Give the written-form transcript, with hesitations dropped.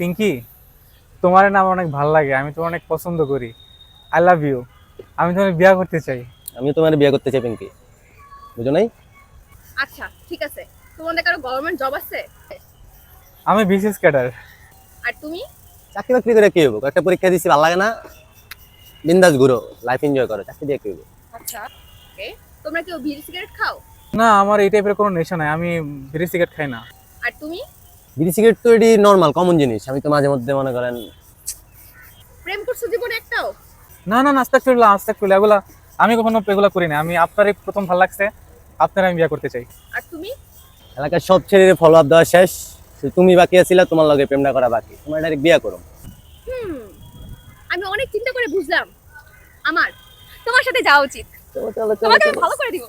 পিঙ্কি, তোমার না আমার অনেক ভালো লাগে, আমি তোমার অনেক পছন্দ করি। I love you. আমি তোমার বিয়ে করতে চাই। আমি তোমার বিয়ে করতে চাই পিঙ্কি, বুঝো নাই? আচ্ছা ঠিক আছে, তোমাদের কারো গভর্নমেন্ট জব আছে? আমি বিসিএস ক্যাডার। আর তুমি? চাকরি বাকরি করে কি হবো? একটা পরীক্ষা দিছি, ভালো লাগে না? বিন্দাস ঘুরো, লাইফ এনজয় করো, চাকরি দিয়ে কি হবো? আচ্ছা ওকে, তোমরা কেউ বিড়ি সিগারেট খাও? না, আমার এই টাইপের কোনো নেশা নাই, আমি বিড়ি সিগারেট খাই না। আর তুমি? বিড়ি সিগারেট তো এটি নর্মাল কমন জিনিস, আমি তো মাঝে মধ্যে মনে করেন। প্রেম করছো জীবনে একটাও? না না না, আস্তাগফিরুল্লাহ আস্তাগফিরুল্লাহ, এগুলা আমি কখনো এগুলা করি না। আমি আপনারই প্রথম ভালো লাগছে, আপনার আমি বিয়ে করতে চাই। আর তুমি? এলাকার সব ছেলের ফলো আপ দেওয়া শেষ, শুধু তুমি বাকি আছিলা, তোমার লগে প্রেমটা করা বাকি, তোমার ডাইরেক্ট বিয়ে করো। হুম, আমি অনেক চিন্তা করে বুঝলাম আমার তোমার সাথে যাওয়া উচিত। চলো চলো চলো তোমাকে আমি চলো। ভালো করে দিব।